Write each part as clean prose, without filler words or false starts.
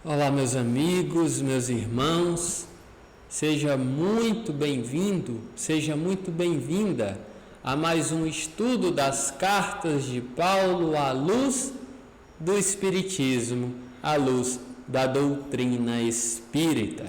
Olá, meus amigos, meus irmãos, seja muito bem-vindo, seja muito bem-vinda a mais um estudo das cartas de Paulo à luz do Espiritismo, à luz da doutrina espírita.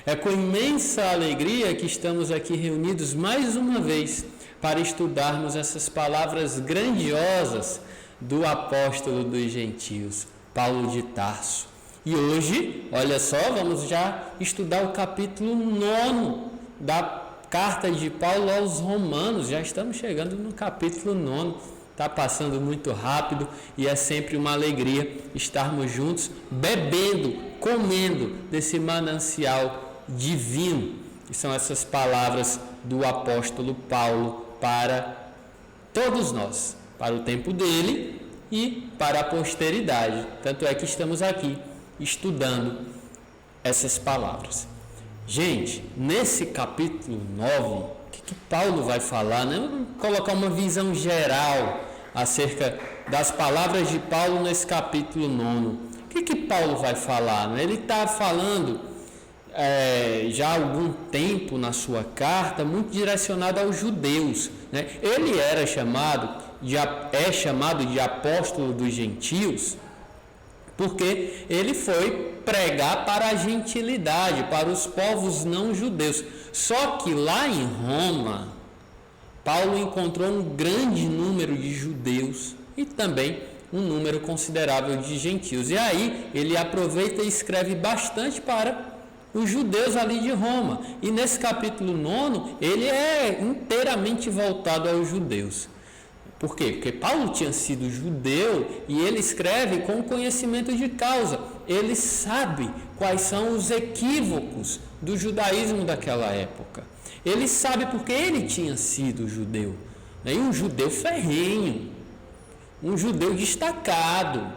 É com imensa alegria que estamos aqui reunidos mais uma vez para estudarmos essas palavras grandiosas do apóstolo dos gentios, Paulo de Tarso. E hoje, olha só, vamos já estudar o capítulo 9 da carta de Paulo aos Romanos. Já estamos chegando no capítulo 9, está passando muito rápido e é sempre uma alegria estarmos juntos, bebendo, comendo desse manancial divino, que são essas palavras do apóstolo Paulo para todos nós, para o tempo dele e para a posteridade. Tanto é que estamos aqui estudando essas palavras. Gente, nesse capítulo 9, o que Paulo vai falar, né? Vamos colocar uma visão geral acerca das palavras de Paulo nesse capítulo 9. O que Paulo vai falar, né? Ele está falando já há algum tempo na sua carta, muito direcionado aos judeus, né? Ele é chamado de apóstolo dos gentios, porque ele foi pregar para a gentilidade, para os povos não judeus. Só que lá em Roma, Paulo encontrou um grande número de judeus e também um número considerável de gentios. E aí ele aproveita e escreve bastante para os judeus ali de Roma. E nesse capítulo 9, ele é inteiramente voltado aos judeus. Por quê? Porque Paulo tinha sido judeu e ele escreve com conhecimento de causa. Ele sabe quais são os equívocos do judaísmo daquela época. Ele sabe porque ele tinha sido judeu. E um judeu ferrenho, um judeu destacado.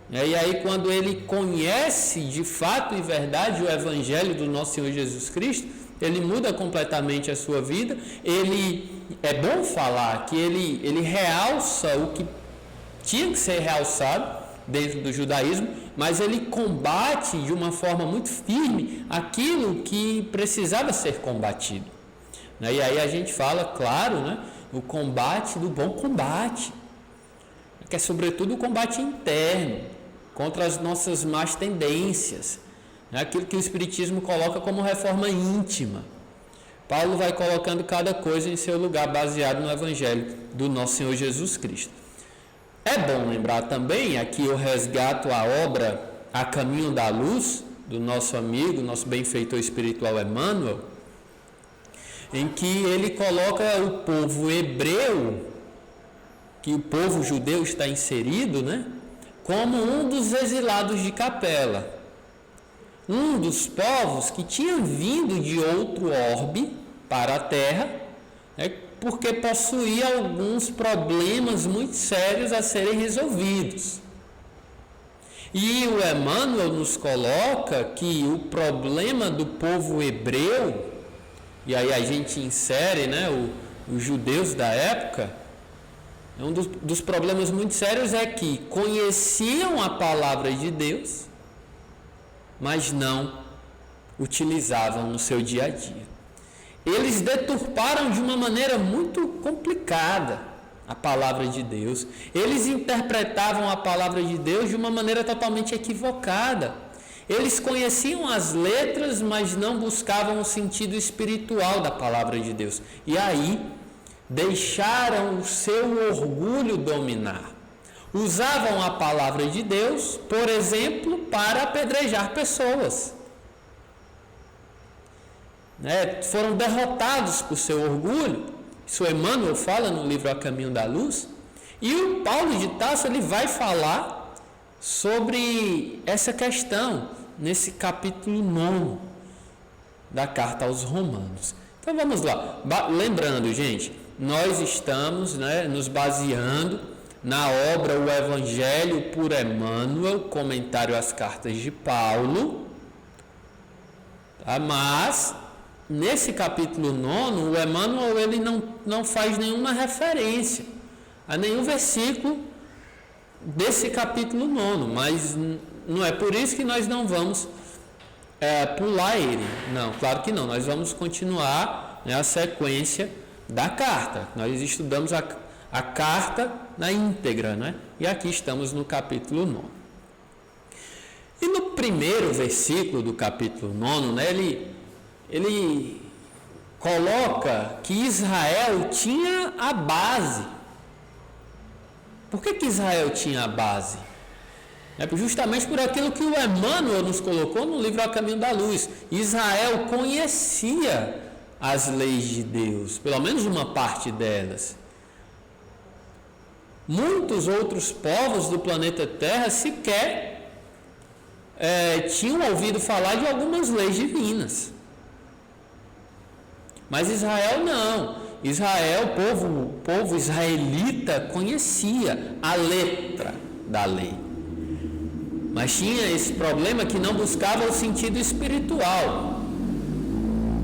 E aí, quando ele conhece de fato e verdade o evangelho do nosso Senhor Jesus Cristo, ele muda completamente a sua vida. É bom falar que ele realça o que tinha que ser realçado dentro do judaísmo, mas ele combate de uma forma muito firme aquilo que precisava ser combatido. E aí a gente fala, claro, né, o combate do bom combate, que é sobretudo o combate interno, contra as nossas más tendências, aquilo que o Espiritismo coloca como reforma íntima. Paulo vai colocando cada coisa em seu lugar, baseado no Evangelho do nosso Senhor Jesus Cristo. É bom lembrar também, aqui eu resgato a obra A Caminho da Luz, do nosso amigo, nosso benfeitor espiritual Emmanuel, em que ele coloca o povo hebreu, que o povo judeu está inserido, né, como um dos exilados de Capela. Um dos povos que tinha vindo de outro orbe para a terra, porque possuía alguns problemas muito sérios a serem resolvidos. E o Emmanuel nos coloca que o problema do povo hebreu, e aí a gente insere, né, os judeus da época, um dos problemas muito sérios é que conheciam a palavra de Deus, mas não utilizavam no seu dia a dia. Eles deturparam de uma maneira muito complicada a palavra de Deus. Eles interpretavam a palavra de Deus de uma maneira totalmente equivocada. Eles conheciam as letras, mas não buscavam o sentido espiritual da palavra de Deus. E aí deixaram o seu orgulho dominar. Usavam a palavra de Deus, por exemplo, para apedrejar pessoas. Foram derrotados por seu orgulho. Isso Emmanuel fala no livro A Caminho da Luz. E o Paulo de Tarso ele vai falar sobre essa questão nesse capítulo 9 da carta aos Romanos. Então vamos lá. Lembrando, gente, nós estamos, nos baseando na obra O Evangelho por Emmanuel, comentário às cartas de Paulo, tá? Mas nesse capítulo 9, o Emmanuel ele não faz nenhuma referência a nenhum versículo desse capítulo 9, mas não é por isso que nós não vamos pular ele. Não, claro que não. Nós vamos continuar, né, a sequência da carta. Nós estudamos a carta na íntegra, né? E aqui estamos no capítulo 9. E no primeiro versículo do capítulo 9, né, ele coloca que Israel tinha a base. Por que Israel tinha a base? Justamente por aquilo que o Emmanuel nos colocou no livro A Caminho da Luz. Israel conhecia as leis de Deus, pelo menos uma parte delas. Muitos outros povos do planeta Terra sequer tinham ouvido falar de algumas leis divinas. Mas Israel não. Israel, o povo israelita, conhecia a letra da lei. Mas tinha esse problema que não buscava o sentido espiritual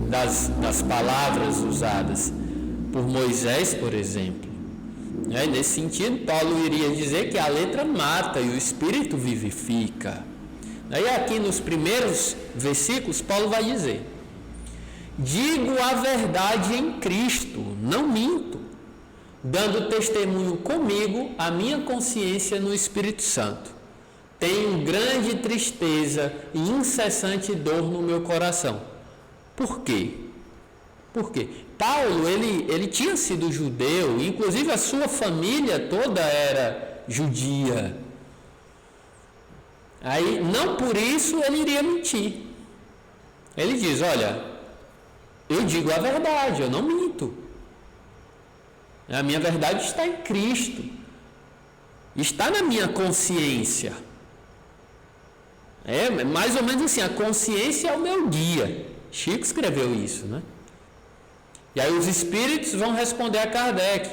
das palavras usadas por Moisés, por exemplo. Nesse sentido, Paulo iria dizer que a letra mata e o espírito vivifica. E aqui nos primeiros versículos, Paulo vai dizer: digo a verdade em Cristo, não minto, dando testemunho comigo a minha consciência no Espírito Santo. Tenho grande tristeza e incessante dor no meu coração. Por quê? Porque Paulo, ele tinha sido judeu, inclusive a sua família toda era judia. Aí, não por isso ele iria mentir. Ele diz: olha, eu digo a verdade, eu não minto. A minha verdade está em Cristo. Está na minha consciência. Mais ou menos assim, a consciência é o meu guia. Chico escreveu isso, né? E aí os espíritos vão responder a Kardec: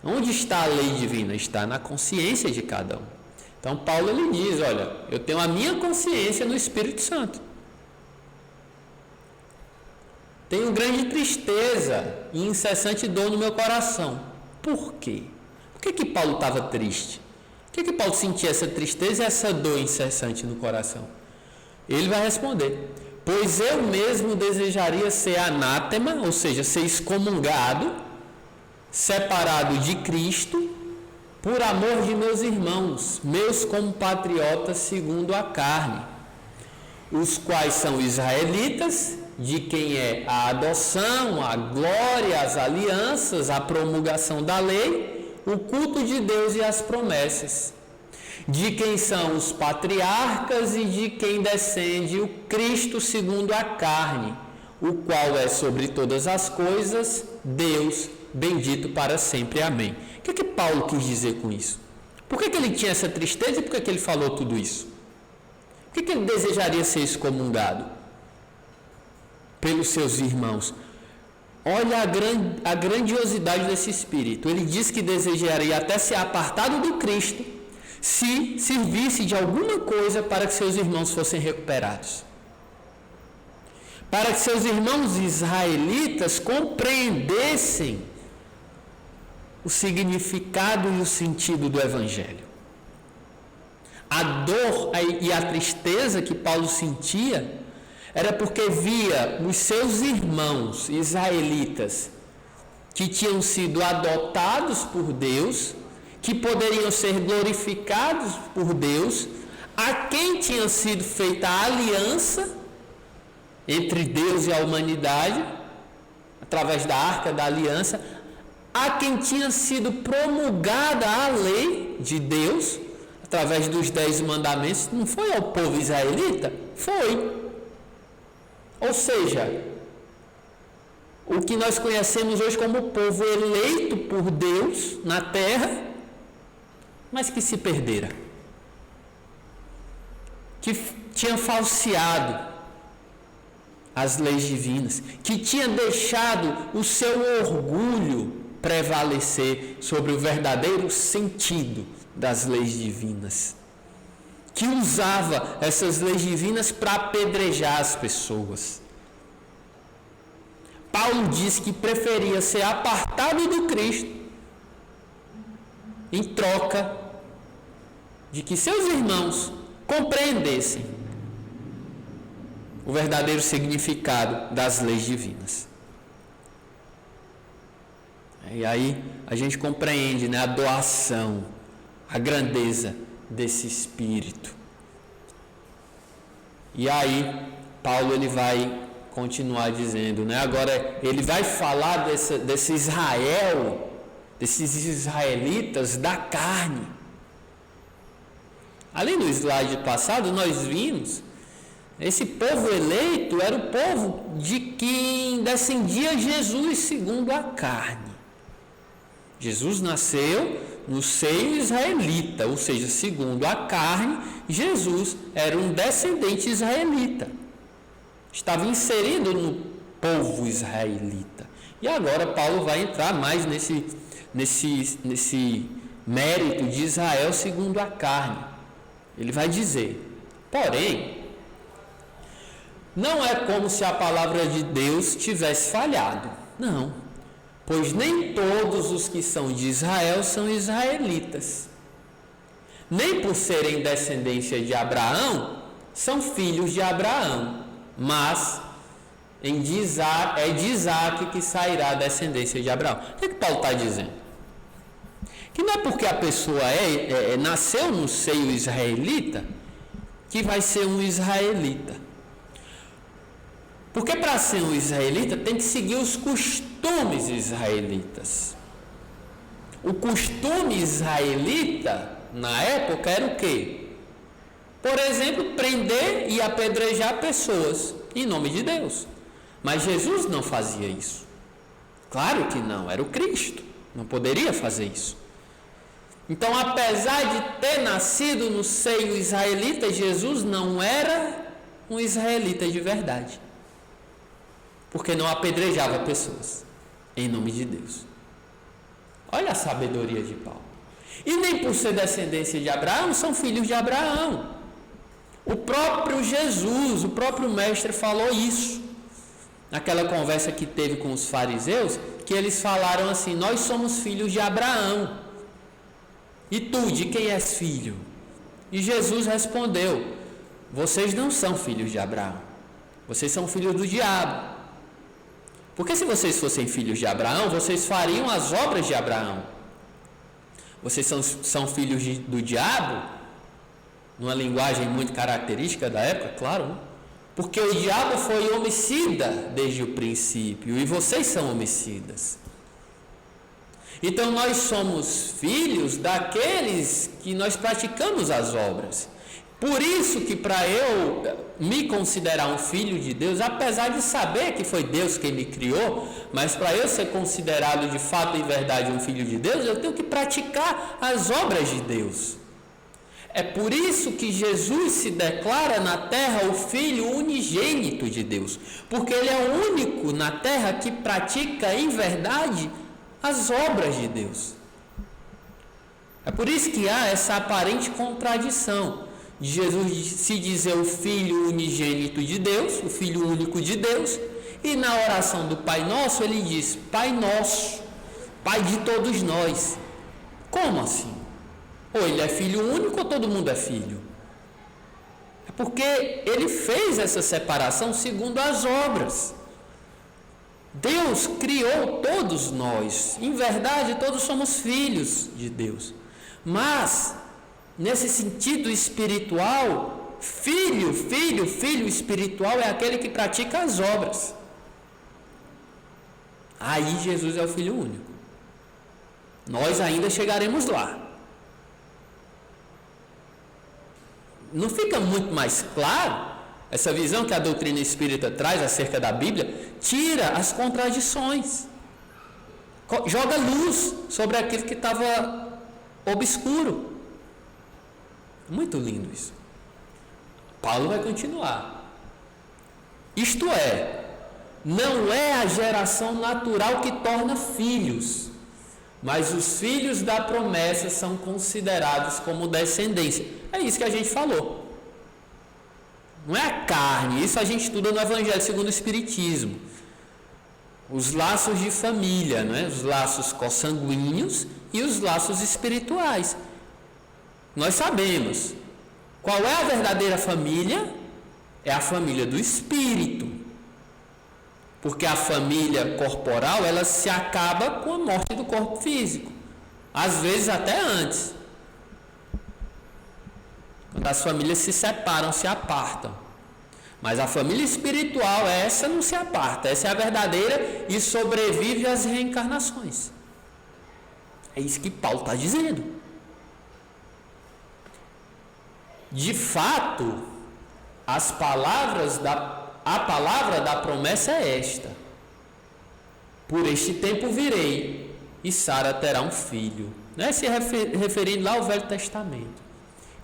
onde está a lei divina? Está na consciência de cada um. Então Paulo ele diz: olha, eu tenho a minha consciência no Espírito Santo. Tenho grande tristeza e incessante dor no meu coração. Por quê? Por que Paulo estava triste? Por que Paulo sentia essa tristeza e essa dor incessante no coração? Ele vai responder: pois eu mesmo desejaria ser anátema, ou seja, ser excomungado, separado de Cristo, por amor de meus irmãos, meus compatriotas segundo a carne, os quais são israelitas, de quem é a adoção, a glória, as alianças, a promulgação da lei, o culto de Deus e as promessas, de quem são os patriarcas e de quem descende o Cristo segundo a carne, o qual é sobre todas as coisas, Deus, bendito para sempre. Amém. O que Paulo quis dizer com isso? Por que ele tinha essa tristeza e por que ele falou tudo isso? Por que ele desejaria ser excomungado pelos seus irmãos? Olha a grandiosidade desse espírito. Ele diz que desejaria até ser apartado do Cristo se servisse de alguma coisa para que seus irmãos fossem recuperados, para que seus irmãos israelitas compreendessem o significado e o sentido do Evangelho. A dor e a tristeza que Paulo sentia era porque via os seus irmãos israelitas que tinham sido adotados por Deus, que poderiam ser glorificados por Deus, a quem tinha sido feita a aliança entre Deus e a humanidade, através da Arca da Aliança, a quem tinha sido promulgada a lei de Deus, através dos 10 mandamentos. Não foi ao povo israelita? Foi. Ou seja, o que nós conhecemos hoje como povo eleito por Deus na terra, mas que se perdera, que tinha falseado as leis divinas, que tinha deixado o seu orgulho prevalecer sobre o verdadeiro sentido das leis divinas, que usava essas leis divinas para apedrejar as pessoas. Paulo diz que preferia ser apartado do Cristo em troca de que seus irmãos compreendessem o verdadeiro significado das leis divinas. E aí a gente compreende, né, a doação, a grandeza desse Espírito. E aí Paulo ele vai continuar dizendo, né, agora ele vai falar desse Israel, desses israelitas da carne. Ali no slide passado nós vimos, esse povo eleito era o povo de quem descendia Jesus segundo a carne. Jesus nasceu no seio israelita, ou seja, segundo a carne, Jesus era um descendente israelita. Estava inserido no povo israelita. E agora Paulo vai entrar mais nesse mérito de Israel segundo a carne. Ele vai dizer, porém, não é como se a palavra de Deus tivesse falhado. Não, pois nem todos os que são de Israel são israelitas. Nem por serem descendência de Abraão, são filhos de Abraão. Mas é de Isaac que sairá a descendência de Abraão. O que Paulo está dizendo? Que não é porque a pessoa nasceu no seio israelita que vai ser um israelita. Porque para ser um israelita tem que seguir os costumes israelitas. O costume israelita na época era o quê? Por exemplo, prender e apedrejar pessoas em nome de Deus. Mas Jesus não fazia isso. Claro que não, era o Cristo, não poderia fazer isso. Então, apesar de ter nascido no seio israelita, Jesus não era um israelita de verdade. Porque não apedrejava pessoas em nome de Deus. Olha a sabedoria de Paulo. E nem por ser descendência de Abraão, são filhos de Abraão. O próprio Jesus, o próprio mestre falou isso. Naquela conversa que teve com os fariseus, que eles falaram assim, nós somos filhos de Abraão. E tu, de quem és filho? E Jesus respondeu, vocês não são filhos de Abraão. Vocês são filhos do diabo. Porque se vocês fossem filhos de Abraão, vocês fariam as obras de Abraão. Vocês são filhos do diabo, numa linguagem muito característica da época, claro, né? Porque o diabo foi homicida desde o princípio, e vocês são homicidas. Então nós somos filhos daqueles que nós praticamos as obras. Por isso que para eu me considerar um filho de Deus, apesar de saber que foi Deus quem me criou, mas para eu ser considerado de fato e verdade um filho de Deus, eu tenho que praticar as obras de Deus. É por isso que Jesus se declara na terra o Filho unigênito de Deus, porque Ele é o único na terra que pratica em verdade as obras de Deus. É por isso que há essa aparente contradição de Jesus se dizer o Filho unigênito de Deus, o Filho único de Deus, e na oração do Pai Nosso ele diz, Pai Nosso, Pai de todos nós. Como assim? Ou ele é filho único ou todo mundo é filho? É porque ele fez essa separação segundo as obras. Deus criou todos nós, em verdade todos somos filhos de Deus, mas nesse sentido espiritual, filho espiritual é aquele que pratica as obras. Aí Jesus é o Filho único. Nós ainda chegaremos lá. Não fica muito mais claro essa visão que a doutrina espírita traz acerca da Bíblia? Tira as contradições, joga luz sobre aquilo que estava obscuro. Muito lindo isso. Paulo vai continuar. Isto é, não é a geração natural que torna filhos, mas os filhos da promessa são considerados como descendência. É isso que a gente falou. Não é a carne, isso a gente estuda no Evangelho segundo o Espiritismo. Os laços de família, não é? Os laços consanguíneos e os laços espirituais. Nós sabemos Qual é a verdadeira família? É a família do Espírito. Porque a família corporal, ela se acaba com a morte do corpo físico. Às vezes até antes. Quando as famílias se separam, se apartam. Mas a família espiritual, essa não se aparta. Essa é a verdadeira e sobrevive às reencarnações. É isso que Paulo está dizendo. De fato, a palavra da promessa é esta: por este tempo virei, e Sara terá um filho. Né? Se referindo lá ao Velho Testamento.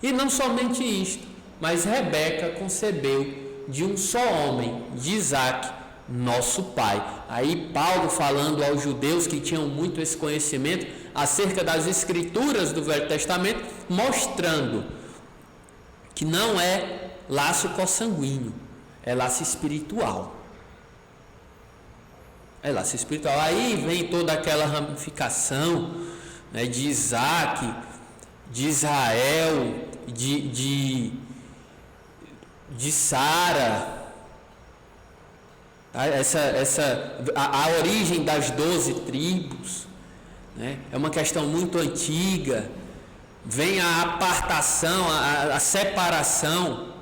E não somente isto, mas Rebeca concebeu de um só homem, de Isaque, nosso pai. Aí Paulo falando aos judeus que tinham muito esse conhecimento acerca das escrituras do Velho Testamento, mostrando que não é laço consanguíneo, é laço espiritual. É laço espiritual. Aí vem toda aquela ramificação, né, de Isaque, de Israel, de Sara, a origem das 12 tribos, né? É uma questão muito antiga. Vem a apartação, a separação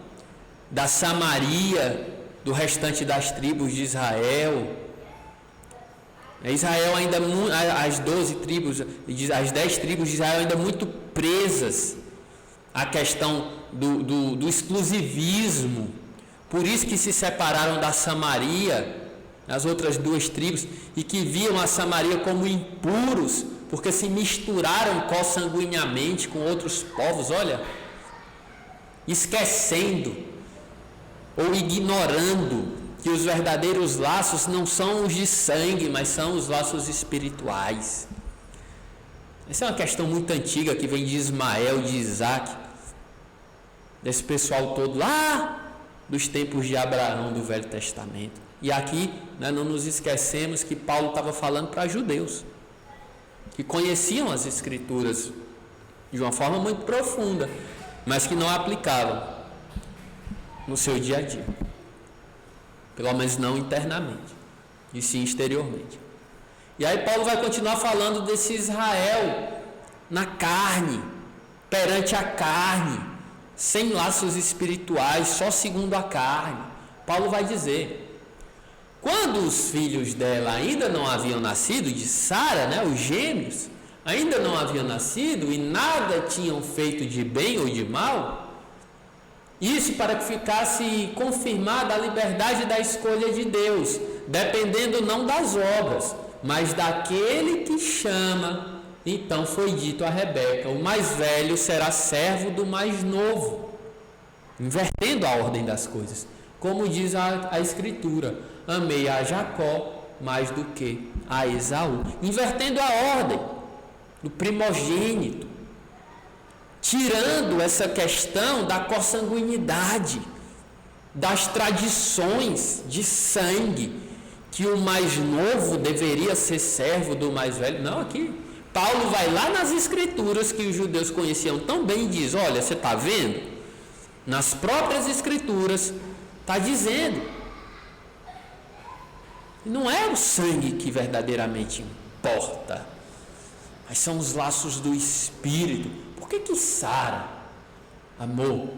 da Samaria do restante das tribos de Israel. Israel ainda, as 12 tribos, as 10 tribos de Israel ainda muito presas à questão do exclusivismo. Por isso que se separaram da Samaria, as outras duas tribos, e que viam a Samaria como impuros, porque se misturaram consanguinamente com outros povos, olha, esquecendo ou ignorando que os verdadeiros laços não são os de sangue, mas são os laços espirituais. Essa é uma questão muito antiga que vem de Ismael, de Isaque, desse pessoal todo lá dos tempos de Abraão do Velho Testamento. E aqui, né, não nos esquecemos que Paulo estava falando para judeus que conheciam as escrituras de uma forma muito profunda, mas que não aplicavam no seu dia a dia, pelo menos não internamente, e sim exteriormente. E aí Paulo vai continuar falando desse Israel na carne, perante a carne, sem laços espirituais, só segundo a carne. Paulo vai dizer: quando os filhos dela ainda não haviam nascido, de Sara, né, os gêmeos, ainda não haviam nascido e nada tinham feito de bem ou de mal, isso para que ficasse confirmada a liberdade da escolha de Deus, dependendo não das obras, mas daquele que chama. Então foi dito a Rebeca: o mais velho será servo do mais novo, invertendo a ordem das coisas, como diz a Escritura: amei a Jacó mais do que a Esaú, invertendo a ordem do primogênito, tirando essa questão da consanguinidade, das tradições de sangue, que o mais novo deveria ser servo do mais velho. Não, aqui Paulo vai lá nas escrituras que os judeus conheciam tão bem e diz: olha, você está vendo? Nas próprias escrituras está dizendo. Não é o sangue que verdadeiramente importa, mas são os laços do Espírito. Por que Sara amou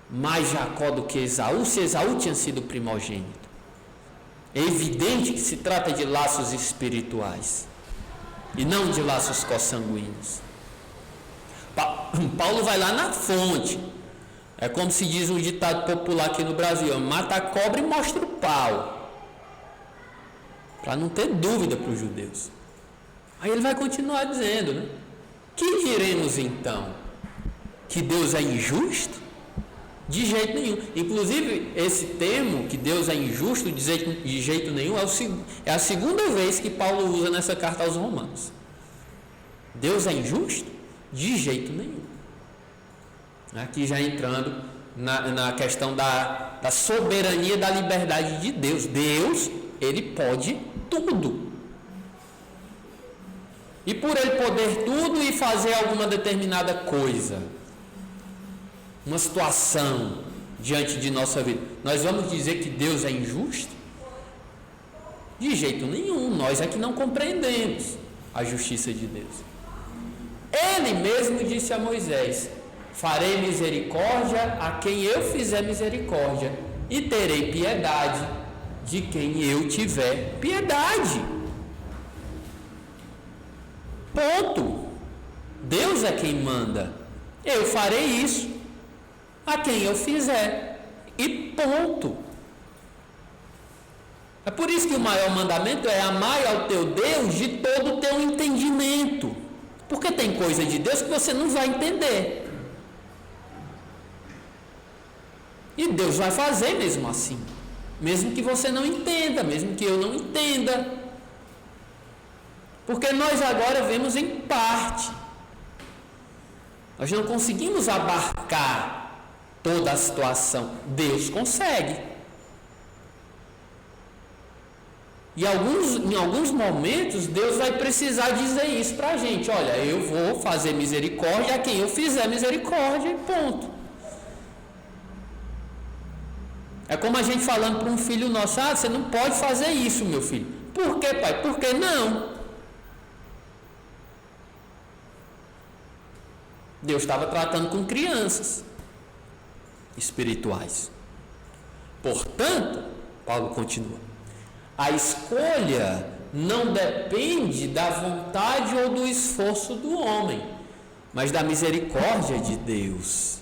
mais Jacó do que Esaú, se Esaú tinha sido primogênito? É evidente que se trata de laços espirituais e não de laços consanguíneos. Paulo vai lá na fonte. É como se diz um ditado popular aqui no Brasil: mata a cobra e mostra o pau, para não ter dúvida para os judeus. Aí ele vai continuar dizendo, né? Que diremos então? Que Deus é injusto? De jeito nenhum. Inclusive, esse termo, que Deus é injusto, de jeito nenhum, é a segunda vez que Paulo usa nessa carta aos Romanos. Deus é injusto? De jeito nenhum. Aqui já entrando na questão da soberania, da liberdade de Deus. Deus, ele pode tudo. E por ele poder tudo e fazer alguma determinada coisa, uma situação diante de nossa vida, nós vamos dizer que Deus é injusto? De jeito nenhum, nós é que não compreendemos a justiça de Deus. Ele mesmo disse a Moisés: farei misericórdia a quem eu fizer misericórdia, e terei piedade de quem eu tiver piedade. Ponto. Deus é quem manda. Eu farei isso a quem eu fizer, e ponto. É por isso que o maior mandamento é amar ao teu Deus de todo o teu entendimento, porque tem coisa de Deus que você não vai entender, e Deus vai fazer mesmo assim, mesmo que você não entenda, mesmo que eu não entenda, porque nós agora vemos em parte, nós não conseguimos abarcar toda a situação. Deus consegue. E em alguns momentos Deus vai precisar dizer isso para a gente: olha, eu vou fazer misericórdia a quem eu fizer misericórdia, ponto. É como a gente falando para um filho nosso: ah, você não pode fazer isso, meu filho. Por quê, pai? Por que não? Deus estava tratando com crianças espirituais. Portanto, Paulo continua, a escolha não depende da vontade ou do esforço do homem, mas da misericórdia de Deus.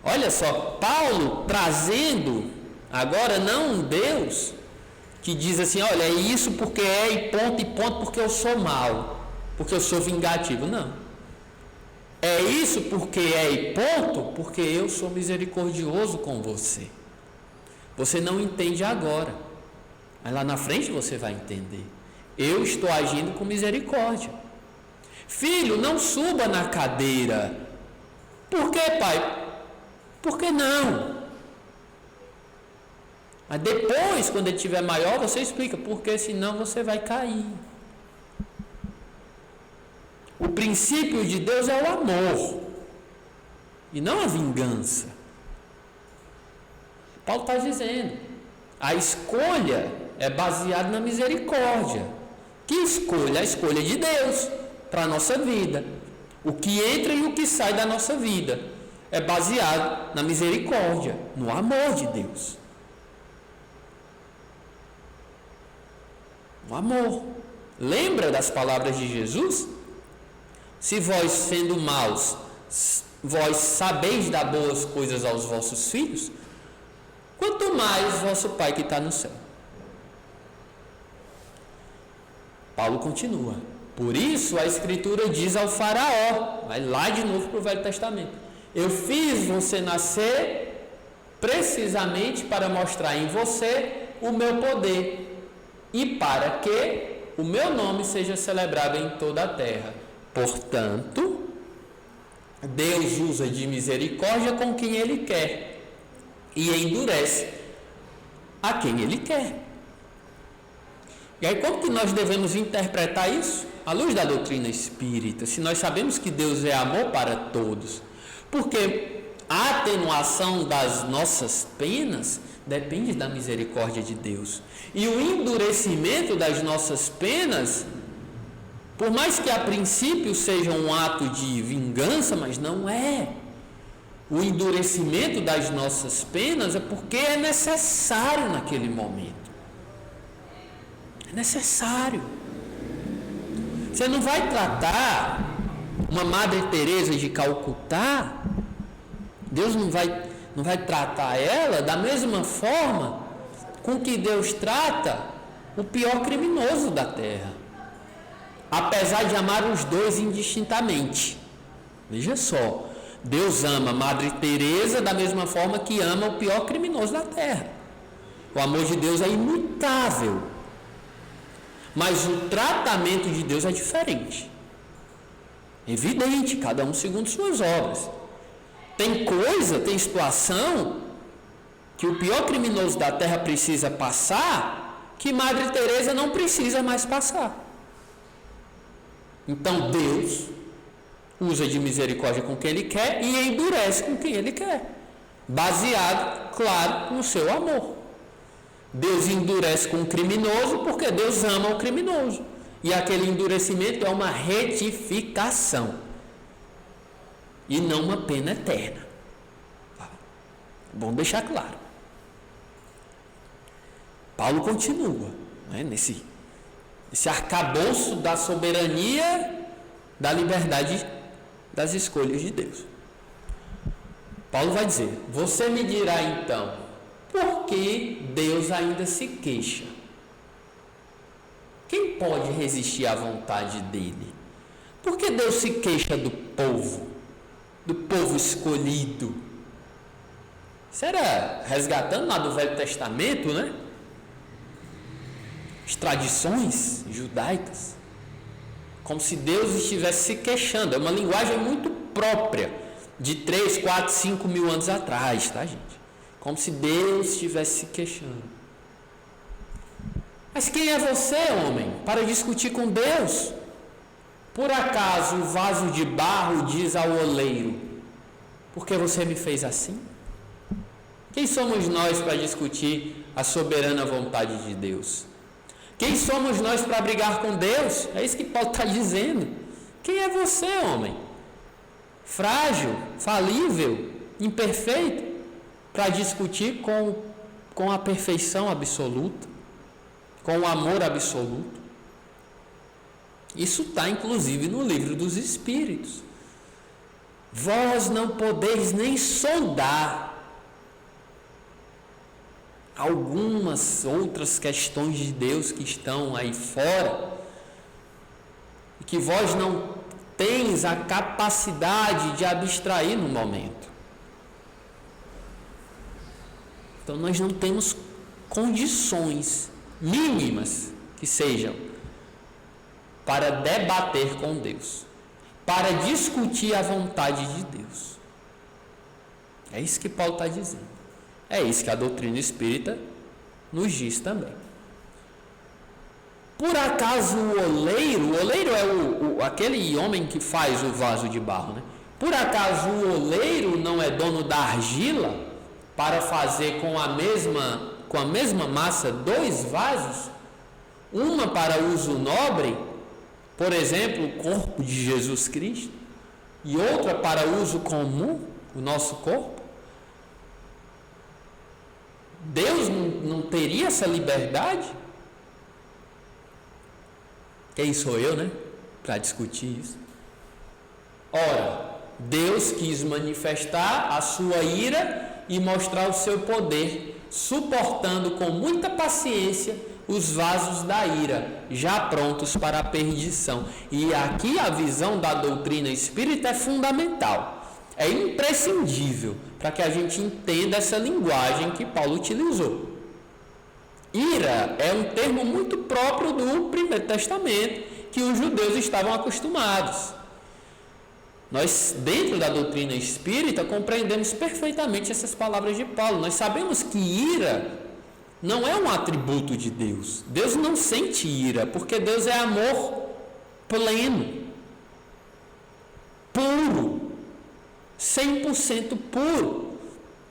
Olha só, Paulo trazendo agora não um Deus que diz assim: olha, é isso porque é e ponto porque eu sou mau, porque eu sou vingativo. Não. É isso porque é e ponto porque eu sou misericordioso com você. Você não entende agora, mas lá na frente você vai entender. Eu estou agindo com misericórdia. Filho, não suba na cadeira. Por quê, pai? Por que não? Mas depois, quando ele estiver maior, você explica, porque senão você vai cair. O princípio de Deus é o amor e não a vingança. Paulo está dizendo, a escolha é baseada na misericórdia. Que escolha? A escolha de Deus para a nossa vida. O que entra e o que sai da nossa vida é baseado na misericórdia, no amor de Deus. O amor. Lembra das palavras de Jesus? Se vós, sendo maus, vós sabeis dar boas coisas aos vossos filhos, quanto mais vosso Pai que está no céu. Paulo continua. Por isso a Escritura diz ao faraó, vai lá de novo para o Velho Testamento: eu fiz você nascer precisamente para mostrar em você o meu poder e para que o meu nome seja celebrado em toda a terra. Portanto, Deus usa de misericórdia com quem Ele quer e endurece a quem Ele quer. E aí, como que nós devemos interpretar isso? À luz da doutrina espírita, se nós sabemos que Deus é amor para todos, porque a atenuação das nossas penas depende da misericórdia de Deus, e o endurecimento das nossas penas, por mais que a princípio seja um ato de vingança, mas não é. O endurecimento das nossas penas é porque é necessário naquele momento. É necessário. Você não vai tratar uma Madre Teresa de Calcutá, Deus não vai tratar ela da mesma forma com que Deus trata o pior criminoso da terra. Apesar de amar os dois indistintamente. Veja só, Deus ama Madre Teresa da mesma forma que ama o pior criminoso da terra. O amor de Deus é imutável. Mas o tratamento de Deus é diferente. Evidente, cada um segundo suas obras. Tem situação que o pior criminoso da terra precisa passar, que Madre Teresa não precisa mais passar. Então Deus usa de misericórdia com quem ele quer e endurece com quem ele quer, baseado, claro, no seu amor. Deus endurece com o criminoso porque Deus ama o criminoso, e aquele endurecimento é uma retificação e não uma pena eterna. Bom deixar claro. Paulo continua, né, nesse arcabouço da soberania, da liberdade das escolhas de Deus. Paulo vai dizer: você me dirá então, por que Deus ainda se queixa? Quem pode resistir à vontade dele? Por que Deus se queixa do povo escolhido? Isso era resgatando lá do Velho Testamento, né? As tradições judaicas, como se Deus estivesse se queixando. É uma linguagem muito própria de 3, 4, 5 mil anos atrás, tá, gente? Como se Deus estivesse se queixando. Mas quem é você, homem, para discutir com Deus? Por acaso o vaso de barro diz ao oleiro: por que você me fez assim? Quem somos nós para discutir a soberana vontade de Deus? Quem somos nós para brigar com Deus? É isso que Paulo está dizendo. Quem é você, homem? Frágil, falível, imperfeito, para discutir com a perfeição absoluta, com o amor absoluto. Isso está inclusive no livro dos Espíritos. Vós não podeis nem sondar algumas outras questões de Deus que estão aí fora, e que vós não tens a capacidade de abstrair no momento. Então nós não temos condições mínimas que sejam para debater com Deus, para discutir a vontade de Deus. É isso que Paulo está dizendo. É isso que a doutrina espírita nos diz também. Por acaso o oleiro é aquele homem que faz o vaso de barro, né? Por acaso o oleiro não é dono da argila para fazer com a mesma massa 2 vasos? Uma para uso nobre, por exemplo, o corpo de Jesus Cristo, e outra para uso comum, o nosso corpo? Deus não teria essa liberdade? Quem sou eu, né, para discutir isso? Ora, Deus quis manifestar a sua ira e mostrar o seu poder, suportando com muita paciência os vasos da ira, já prontos para a perdição. E aqui a visão da doutrina espírita é fundamental. É imprescindível para que a gente entenda essa linguagem que Paulo utilizou. Ira é um termo muito próprio do Primeiro Testamento, que os judeus estavam acostumados. Nós, dentro da doutrina espírita, compreendemos perfeitamente essas palavras de Paulo. Nós sabemos que ira não é um atributo de Deus. Deus não sente ira, porque Deus é amor pleno, puro, 100% puro.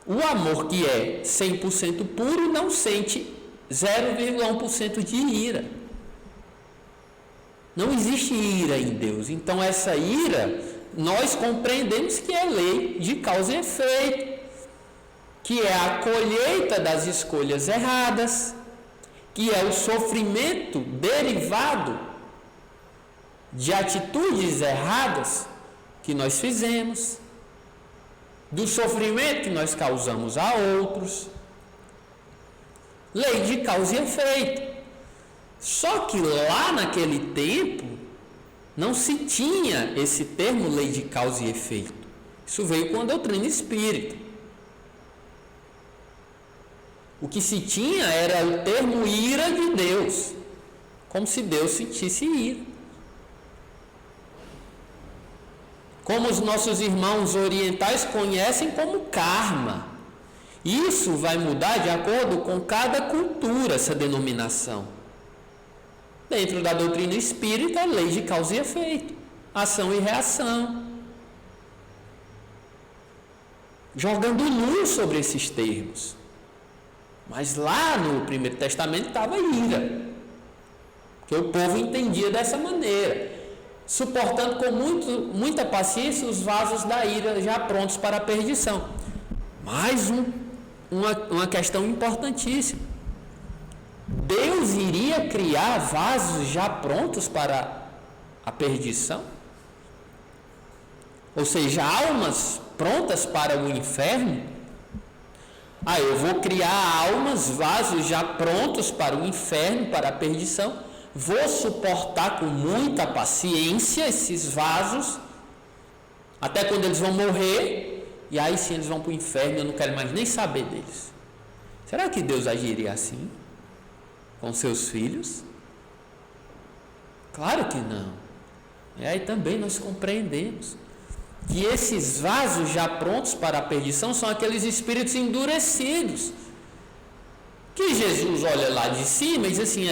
O amor que é 100% puro não sente 0,1% de ira. Não existe ira em Deus. Então essa ira, nós compreendemos que é lei de causa e efeito, que é a colheita das escolhas erradas, que é o sofrimento derivado de atitudes erradas que nós fizemos, do sofrimento que nós causamos a outros. Lei de causa e efeito. Só que lá naquele tempo não se tinha esse termo lei de causa e efeito. Isso veio com a doutrina espírita. O que se tinha era o termo ira de Deus, como se Deus sentisse ira. Como os nossos irmãos orientais conhecem como karma. Isso vai mudar de acordo com cada cultura, essa denominação. Dentro da doutrina espírita, lei de causa e efeito, ação e reação. jogando luz sobre esses termos. Mas lá no Primeiro Testamento estava ira, que o povo entendia dessa maneira, suportando com muita paciência os vasos da ira já prontos para a perdição. Mais uma questão importantíssima: Deus iria criar vasos já prontos para a perdição? Ou seja, almas prontas para o inferno? Eu vou criar almas, vasos já prontos para o inferno, para a perdição. Vou suportar com muita paciência esses vasos, até quando eles vão morrer, e aí sim eles vão para o inferno, eu não quero mais nem saber deles. Será que Deus agiria assim com seus filhos? Claro que não. E aí também nós compreendemos que esses vasos já prontos para a perdição são aqueles espíritos endurecidos, que Jesus olha lá de cima e diz assim: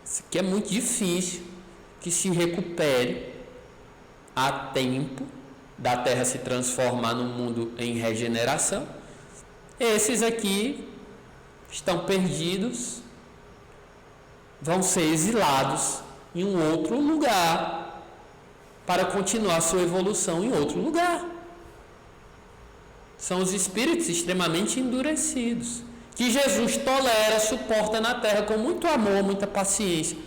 isso aqui é muito difícil que se recupere a tempo da Terra se transformar num mundo em regeneração. Esses aqui estão perdidos, vão ser exilados em um outro lugar, para continuar sua evolução em outro lugar. São os espíritos extremamente endurecidos, que Jesus tolera, suporta na terra com muito amor, muita paciência,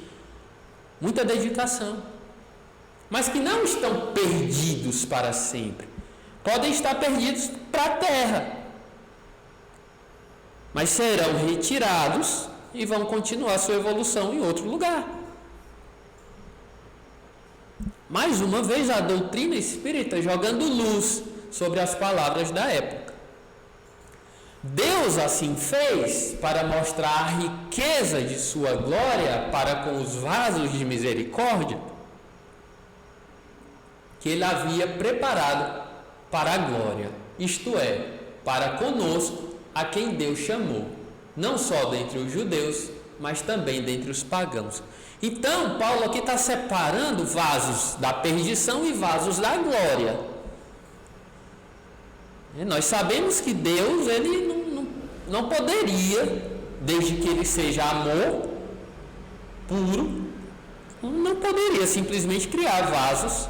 muita dedicação, mas que não estão perdidos para sempre. Podem estar perdidos para a terra, mas serão retirados e vão continuar sua evolução em outro lugar. Mais uma vez, a doutrina espírita jogando luz sobre as palavras da época. Deus assim fez para mostrar a riqueza de sua glória para com os vasos de misericórdia que ele havia preparado para a glória, isto é, para conosco, a quem Deus chamou, não só dentre os judeus, mas também dentre os pagãos. Então, Paulo aqui está separando vasos da perdição e vasos da glória. E nós sabemos que Deus, ele não poderia, desde que ele seja amor puro, não poderia simplesmente criar vasos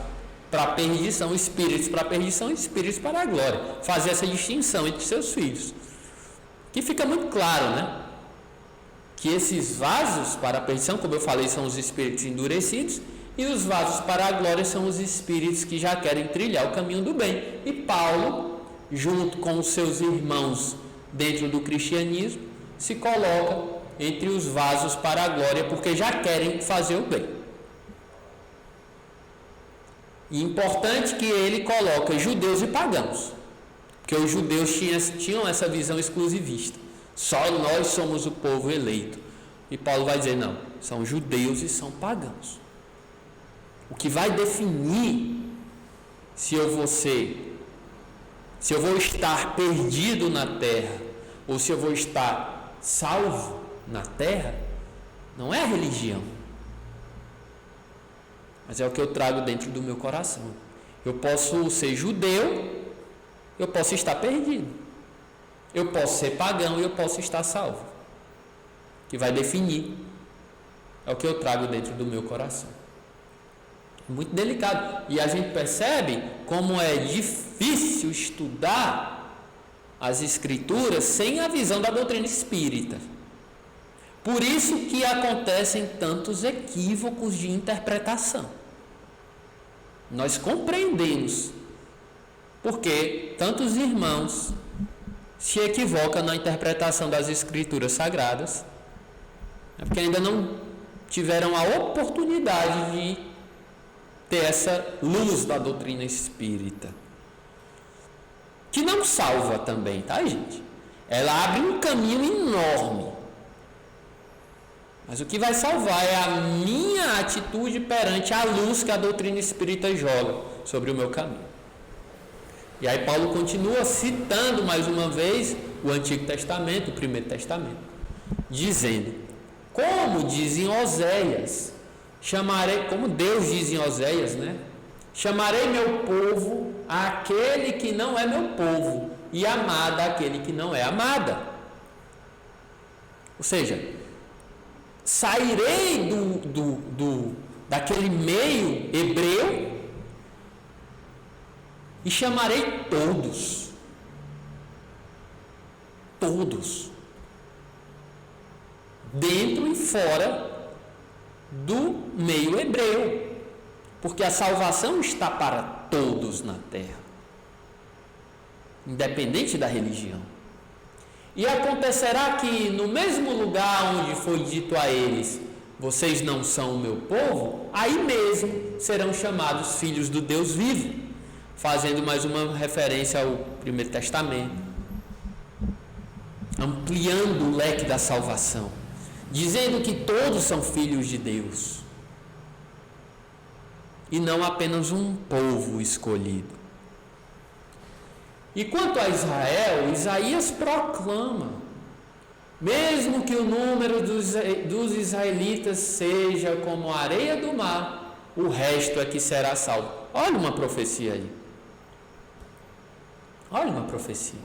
para a perdição, espíritos para a perdição e espíritos para a glória. Fazer essa distinção entre seus filhos. Que fica muito claro, né? Que esses vasos para a perdição, como eu falei, são os espíritos endurecidos, e os vasos para a glória são os espíritos que já querem trilhar o caminho do bem. E Paulo, junto com os seus irmãos dentro do cristianismo, se coloca entre os vasos para a glória, porque já querem fazer o bem. E importante que ele coloca judeus e pagãos, porque os judeus tinham essa visão exclusivista. Só nós somos o povo eleito. E Paulo vai dizer: não, são judeus e são pagãos. O que vai definir se eu vou estar perdido na terra ou se eu vou estar salvo na terra, não é a religião, mas é o que eu trago dentro do meu coração. Eu posso ser judeu, eu posso estar perdido. Eu posso ser pagão e eu posso estar salvo. O que vai definir é o que eu trago dentro do meu coração. É muito delicado. E a gente percebe como é difícil estudar as escrituras sem a visão da doutrina espírita. Por isso que acontecem tantos equívocos de interpretação. Nós compreendemos porque tantos irmãos se equivoca na interpretação das escrituras sagradas, porque ainda não tiveram a oportunidade de ter essa luz da doutrina espírita, que não salva também, tá, gente? Ela abre um caminho enorme, mas o que vai salvar é a minha atitude perante a luz que a doutrina espírita joga sobre o meu caminho. E aí Paulo continua citando mais uma vez o Antigo Testamento, o Primeiro Testamento, dizendo: como diz em Oséias, como Deus diz em Oséias, né? Chamarei meu povo àquele que não é meu povo, e amada àquele que não é amada. Ou seja, sairei daquele meio hebreu e chamarei todos. Todos. Dentro e fora do meio hebreu. Porque a salvação está para todos na terra, independente da religião. E acontecerá que no mesmo lugar onde foi dito a eles, vocês não são o meu povo, aí mesmo serão chamados filhos do Deus vivo, fazendo mais uma referência ao Primeiro Testamento, ampliando o leque da salvação, dizendo que todos são filhos de Deus e não apenas um povo escolhido. E quanto a Israel, Isaías proclama: mesmo que o número dos israelitas seja como a areia do mar, o resto é que será salvo. Olha uma profecia aí. Olha uma profecia.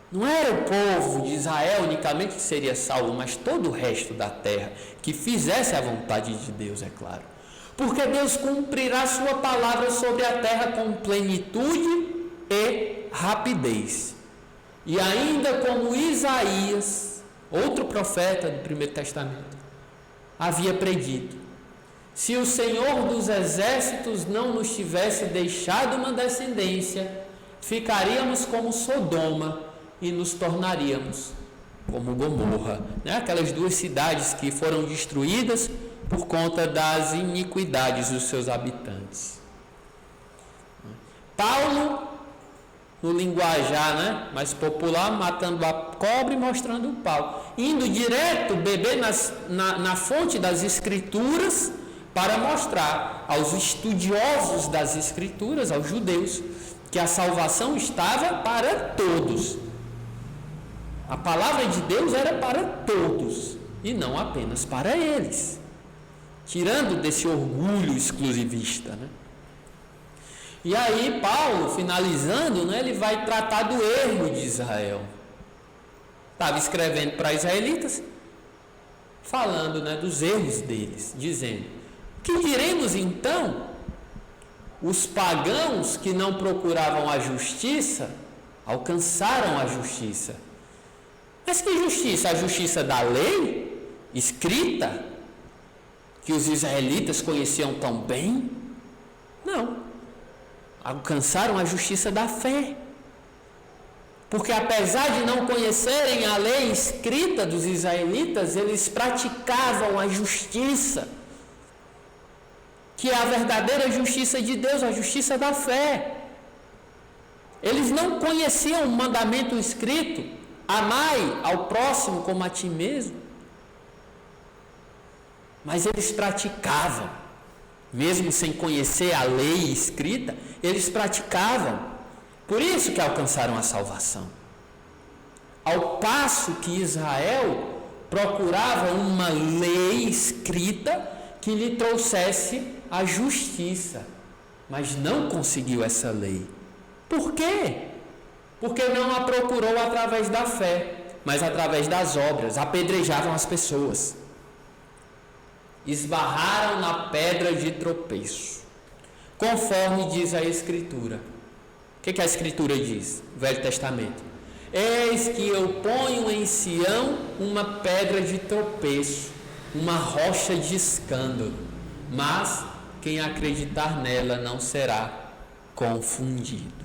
Não era o povo de Israel unicamente que seria salvo, mas todo o resto da terra, que fizesse a vontade de Deus, é claro. Porque Deus cumprirá sua palavra sobre a terra com plenitude e rapidez. E ainda como Isaías, outro profeta do Primeiro Testamento, havia predito: se o Senhor dos exércitos não nos tivesse deixado uma descendência, ficaríamos como Sodoma e nos tornaríamos como Gomorra, né? Aquelas duas cidades que foram destruídas por conta das iniquidades dos seus habitantes. Paulo, no linguajar, né, mais popular, matando a cobra e mostrando o pau, indo direto beber na fonte das Escrituras para mostrar aos estudiosos das Escrituras, aos judeus, que a salvação estava para todos. A palavra de Deus era para todos e não apenas para eles, tirando desse orgulho exclusivista, né? E aí Paulo, finalizando, né, ele vai tratar do erro de Israel. Estava escrevendo para israelitas, falando, né, dos erros deles, dizendo: que diremos então? Os pagãos que não procuravam a justiça alcançaram a justiça. Mas que justiça? A justiça da lei escrita, que os israelitas conheciam tão bem? Não. Alcançaram a justiça da fé. Porque apesar de não conhecerem a lei escrita dos israelitas, eles praticavam a justiça, que é a verdadeira justiça de Deus, a justiça da fé. Eles não conheciam o mandamento escrito: amai ao próximo como a ti mesmo. Mas eles praticavam, mesmo sem conhecer a lei escrita, eles praticavam. Por isso que alcançaram a salvação. Ao passo que Israel procurava uma lei escrita que lhe trouxesse a justiça, mas não conseguiu essa lei. Por quê? Porque não a procurou através da fé, mas através das obras. Apedrejavam as pessoas, esbarraram na pedra de tropeço, conforme diz a Escritura. O que a Escritura diz? Velho Testamento: eis que eu ponho em Sião uma pedra de tropeço, uma rocha de escândalo, mas quem acreditar nela não será confundido.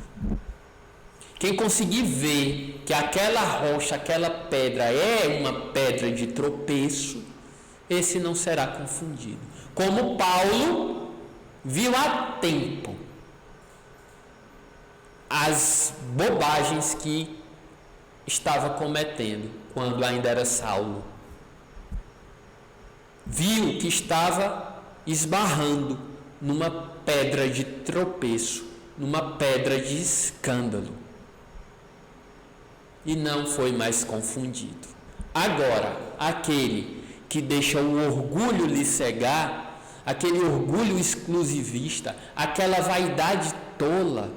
Quem conseguir ver que aquela rocha, aquela pedra é uma pedra de tropeço, esse não será confundido. Como Paulo viu a tempo as bobagens que estava cometendo quando ainda era Saulo. Viu que estava esbarrando numa pedra de tropeço, numa pedra de escândalo, e não foi mais confundido. Agora, aquele que deixa o orgulho lhe cegar, aquele orgulho exclusivista, aquela vaidade tola,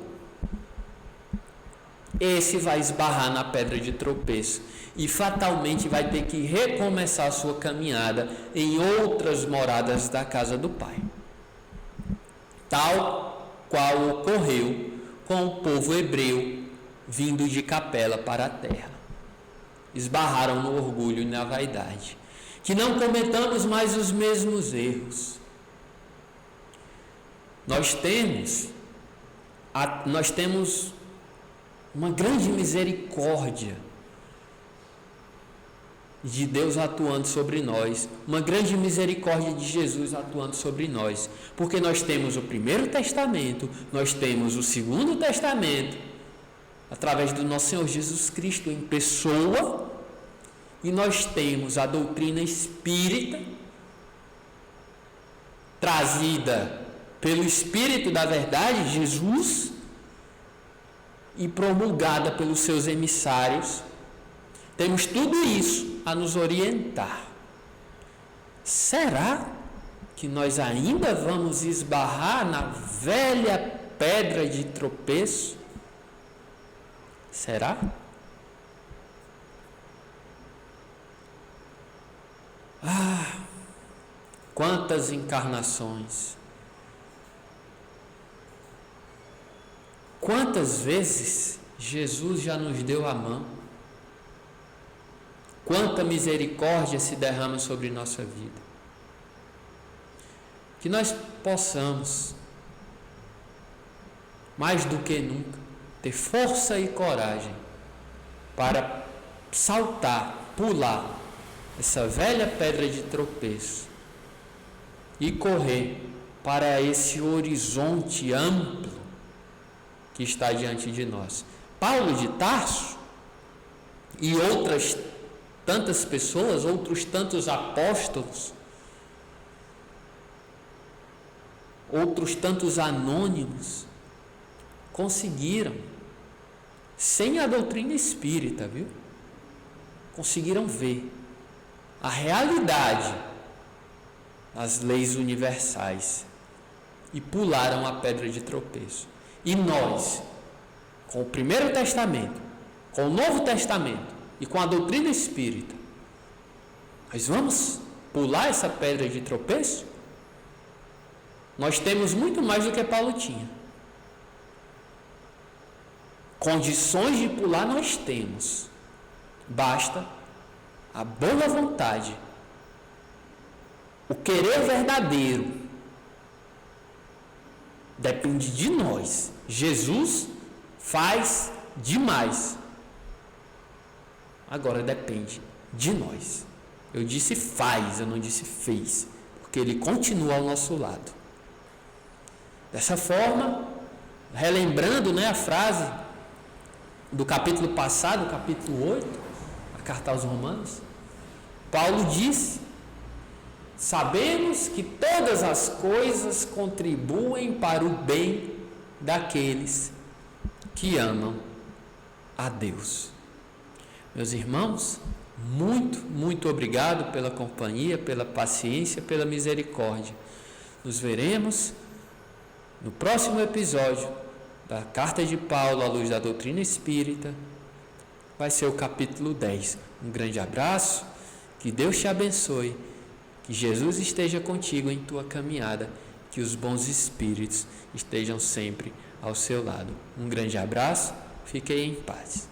esse vai esbarrar na pedra de tropeço e fatalmente vai ter que recomeçar a sua caminhada em outras moradas da casa do Pai. Tal qual ocorreu com o povo hebreu vindo de Capela para a terra. Esbarraram no orgulho e na vaidade. Que não cometamos mais os mesmos erros. Nós temos uma grande misericórdia de Deus atuando sobre nós, uma grande misericórdia de Jesus atuando sobre nós, porque nós temos o Primeiro Testamento, nós temos o Segundo Testamento, através do nosso Senhor Jesus Cristo em pessoa, e nós temos a doutrina espírita, trazida pelo Espírito da verdade, Jesus, e promulgada pelos seus emissários. Temos tudo isso a nos orientar. Será que nós ainda vamos esbarrar na velha pedra de tropeço? Será? Quantas encarnações! Quantas vezes Jesus já nos deu a mão? Quanta misericórdia se derrama sobre nossa vida. Que nós possamos, mais do que nunca, ter força e coragem para saltar, pular essa velha pedra de tropeço e correr para esse horizonte amplo que está diante de nós. Paulo de Tarso e outras tantas pessoas, outros tantos apóstolos, outros tantos anônimos, conseguiram, sem a doutrina espírita, conseguiram ver a realidade das leis universais e pularam a pedra de tropeço. E nós, com o Primeiro Testamento, com o Novo Testamento e com a doutrina espírita, nós vamos pular essa pedra de tropeço? Nós temos muito mais do que Paulo tinha. Condições de pular nós temos. Basta a boa vontade, o querer verdadeiro. Depende de nós. Jesus faz demais. Agora depende de nós. Eu disse faz, eu não disse fez, porque Ele continua ao nosso lado. Dessa forma, relembrando, a frase do capítulo passado, capítulo 8, a carta aos Romanos, Paulo disse: sabemos que todas as coisas contribuem para o bem daqueles que amam a Deus. Meus irmãos, muito obrigado pela companhia, pela paciência, pela misericórdia. Nos veremos no próximo episódio da Carta de Paulo à luz da doutrina espírita. Vai ser o capítulo 10. Um grande abraço, que Deus te abençoe, que Jesus esteja contigo em tua caminhada, que os bons espíritos estejam sempre ao seu lado. Um grande abraço, fiquem em paz.